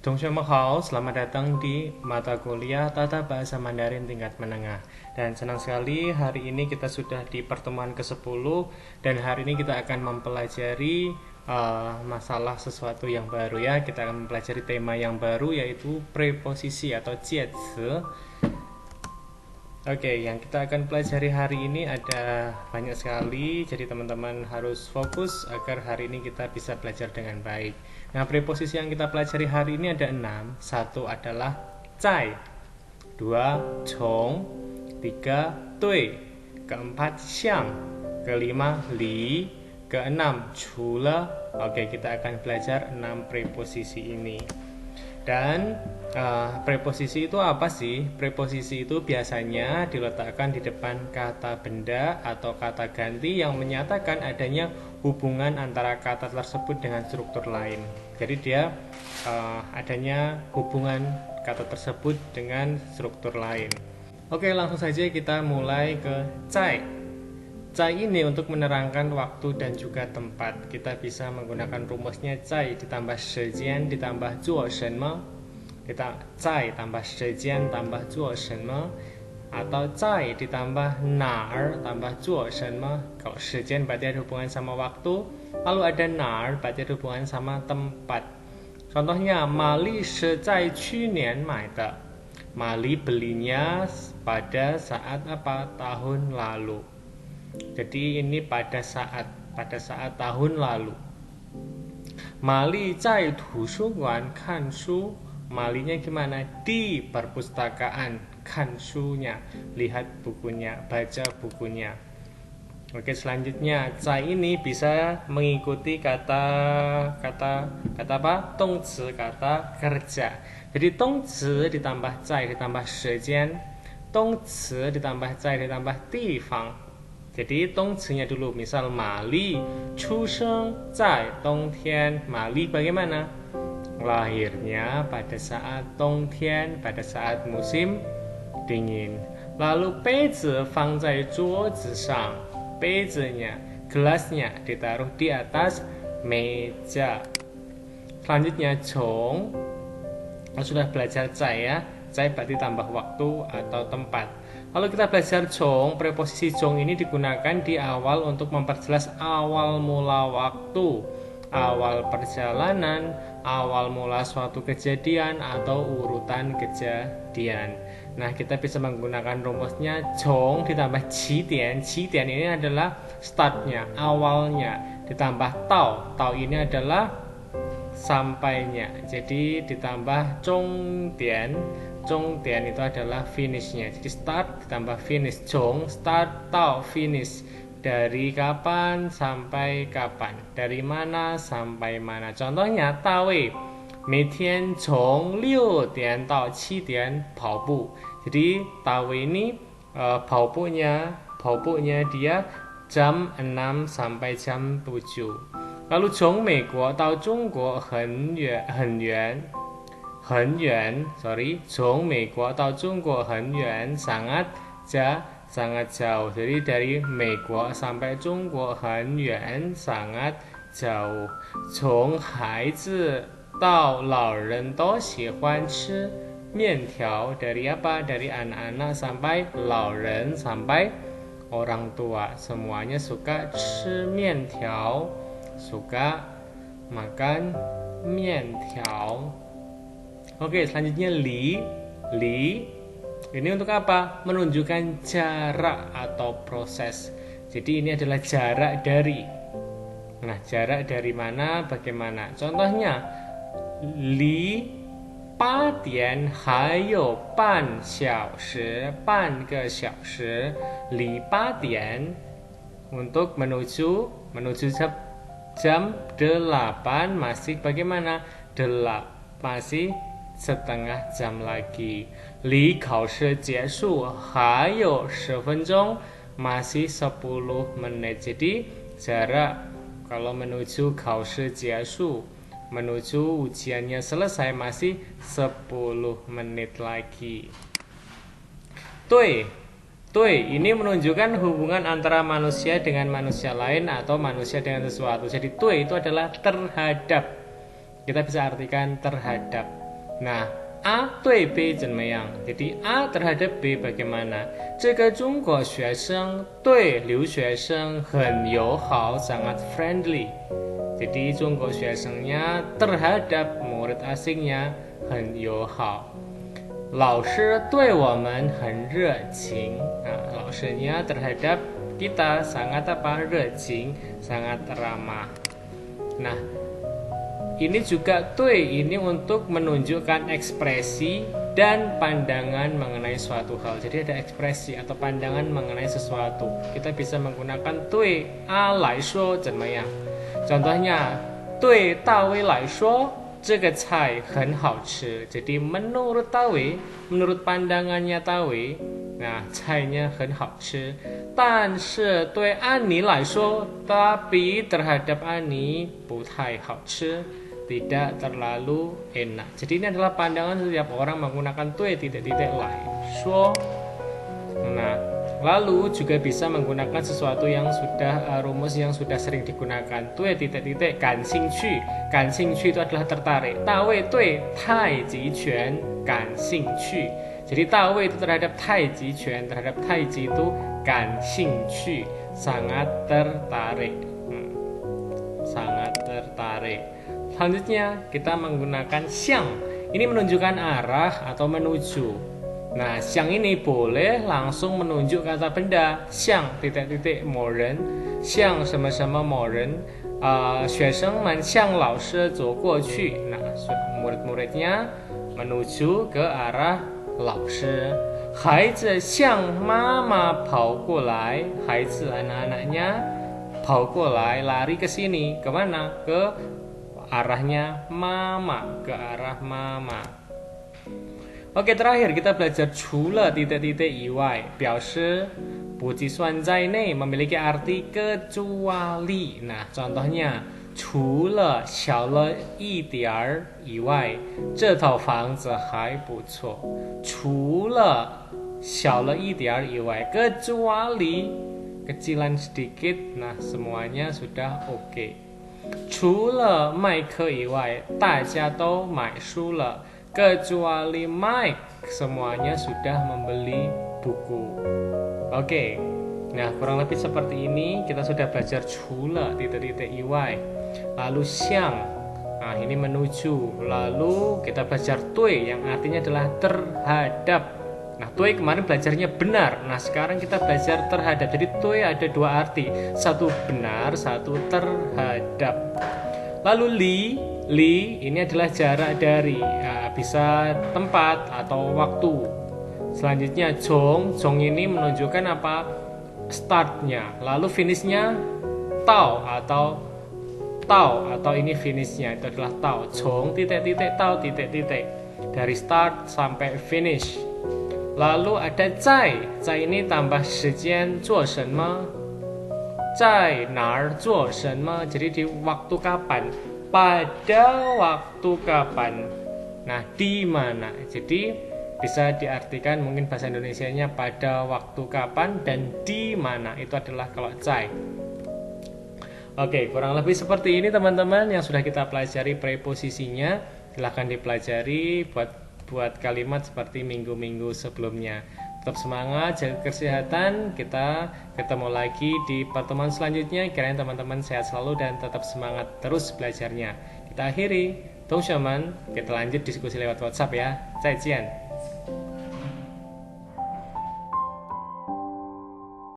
Hao, selamat datang di mata kuliah Tata Bahasa Mandarin tingkat menengah. Dan senang sekali hari ini kita sudah di pertemuan ke-10 dan hari ini kita akan mempelajari masalah sesuatu yang baru ya. Kita akan mempelajari tema yang baru yaitu preposisi atau jiezi. Oke, yang kita akan pelajari hari ini ada banyak sekali, jadi teman-teman harus fokus agar hari ini kita bisa belajar dengan baik. Nah, preposisi yang kita pelajari hari ini ada 6. Satu adalah zai, dua chong, tiga dui, keempat xiang, kelima li, keenam chule. Oke, kita akan belajar 6 preposisi ini. Dan preposisi itu apa sih? Preposisi itu biasanya diletakkan di depan kata benda atau kata ganti yang menyatakan adanya hubungan antara kata tersebut dengan struktur lain. Jadi dia adanya hubungan kata tersebut dengan struktur lain. Oke, langsung saja kita mulai ke zai. Zai ini untuk menerangkan waktu dan juga tempat. Kita bisa menggunakan rumusnya zai ditambah shijian ditambah zuo shenme, zai tambah shijian tambah zuo shenme, atau zai ditambah nar tambah zuo shenme. Kalau shijian berarti ada hubungan sama waktu, lalu ada nar berarti ada hubungan sama tempat. Contohnya, Mali shi zai qu nian mai de. Mali belinya pada saat apa? Tahun lalu. Jadi ini pada saat tahun lalu. Mali zai tusuguan kan shu. Malinya gimana? Di perpustakaan. Kan shunya, lihat bukunya, baca bukunya. Oke, selanjutnya zai ini bisa mengikuti kata apa? Dongzi, kata kerja. Jadi dongzi ditambah zai ditambah shijian, dongzi ditambah zai ditambah difang. Jadi dongzi-nya dulu, misal Mali chūsheng zai dongtian. Mali bagaimana? Lahirnya pada saat dongtian, pada saat musim dingin. Lalu beizi fang zai zuozi shang. Beizi-nya, gelasnya ditaruh di atas meja. Selanjutnya chong. Sudah belajar zai ya. Zai berarti tambah waktu atau tempat. Lalu kita belajar chong. Preposisi chong ini digunakan di awal untuk memperjelas awal mula waktu, awal perjalanan, awal mula suatu kejadian atau urutan kejadian. Nah, kita bisa menggunakan rumusnya chong ditambah qidian. Qidian ini adalah startnya, awalnya, ditambah tao. Tao ini adalah sampainya. Jadi ditambah zhongdian. Zhongdian itu adalah finishnya. Jadi start ditambah finish. Zhong start, tao finish. Dari kapan sampai kapan? Dari mana sampai mana? Contohnya tawe. 每天从6点到7点跑步. Jadi tawe ini跑步nya dia jam 6 sampai jam 7. Lalu 从美国到中国很远很远 从美国到中国很远 sangat jauh. Jadi dari 美国 sampai 中国很远 sangat jauh. 从孩子到老人都喜欢吃面条. Dari apa? Dari anak-anak sampai 老人 sampai orang tua, semuanya suka 吃面条, suka makan 面条. Oke, selanjutnya li. Ini untuk apa? Menunjukkan jarak atau proses. Jadi ini adalah jarak dari. Nah, jarak dari mana, bagaimana? Contohnya, li 8点还有半小时, 半个小时. Li 8点untuk menuju jam 8 masih bagaimana? Masih setengah jam lagi. Li 考试结束还有10分钟, masih 10 menit. Jadi jarak kalau menuju 考试结束, menuju ujiannya selesai masih 10 menit lagi. Tui ini menunjukkan hubungan antara manusia dengan manusia lain atau manusia dengan sesuatu. Jadi tui itu adalah terhadap. Kita bisa artikan terhadap. Nah, A 对 B 怎么样？ Jadi A terhadap B bagaimana? 这个中国学生对留学生很友好, sangat friendly. Jadi 中国学生nya terhadap murid asingnya 很友好。老师对我们很热情. Nah, 老师nya terhadap kita sangat apa? 热情, sangat ramah. Nah, ini juga ini untuk menunjukkan ekspresi dan pandangan mengenai suatu hal. Jadi ada ekspresi atau pandangan mengenai sesuatu. Kita bisa menggunakan 对 A 来说怎么样? Contohnya, 对大卫来说这个菜很好吃. Jadi menurut Tawi, menurut pandangannya Tawi, nah, 菜nya 很好吃. 但是对安妮来说, tapi terhadap Ani 不太好吃, tidak terlalu enak. Jadi ini adalah pandangan setiap orang menggunakan 对 titik-titik 来说. Nah, lalu juga bisa menggunakan sesuatu yang sudah rumus yang sudah sering digunakan. 对 titik-titik 感兴趣. 感兴趣 itu adalah tertarik. 大卫对太极拳感兴趣. Jadi 大卫 itu terhadap 太极拳, terhadap 太极 itu 感兴趣, sangat tertarik. Sangat tertarik. Selanjutnya kita menggunakan 向. Ini menunjukkan arah atau menuju. Nah, 向 ini boleh langsung menunjuk kata benda. 向 titik-titik 某人, 向什么什么某人. 学生们向老师走过去. Nah, murid-muridnya menuju ke arah 老师. 孩子向妈妈跑过来. 孩子 anak-anaknya 跑过来, lari ke sini. Kemana? Ke arahnya mama, ke arah mama. Oke, terakhir kita belajar 除了 titik-titik 以外, 表示不计算在内, memiliki arti kecuali. Nah, contohnya 除了小了一点儿以外, 这套房子还不错. 除了小了一点儿以外, kecuali kecilan sedikit, nah semuanya sudah oke. 除了麦克以外, 大家都买书了. Kecuali Mike, semuanya sudah membeli buku. Oke, nah kurang lebih seperti ini. Kita sudah belajar 除了 titik-titik 以外. Lalu 向, nah ini menuju. Lalu kita belajar 对 yang artinya adalah terhadap. Nah, 对 kemarin belajarnya benar. Nah, sekarang kita belajar terhadap. Jadi 对 ada dua arti. Satu benar, satu terhadap. Lalu li ini adalah jarak dari, bisa tempat atau waktu. Selanjutnya jong ini menunjukkan apa? Startnya. Lalu finishnya tao atau ini finishnya itu adalah tao. Jong titik-titik tao titik-titik. Dari start sampai finish. Lalu ada zai ini tambah 时间做什么? 在哪儿做什么? Jadi di waktu kapan? Pada waktu kapan? Nah, di mana? Jadi bisa diartikan mungkin bahasa Indonesianya pada waktu kapan dan di mana. Itu adalah kalau zai. Oke, kurang lebih seperti ini teman-teman yang sudah kita pelajari preposisinya. Silahkan dipelajari buat kalimat seperti minggu-minggu sebelumnya. Tetap semangat, jaga kesehatan. Kita ketemu lagi di pertemuan selanjutnya. Kiranya teman-teman sehat selalu dan tetap semangat terus belajarnya. Kita akhiri, 同学们, kita lanjut diskusi lewat WhatsApp ya. 再见.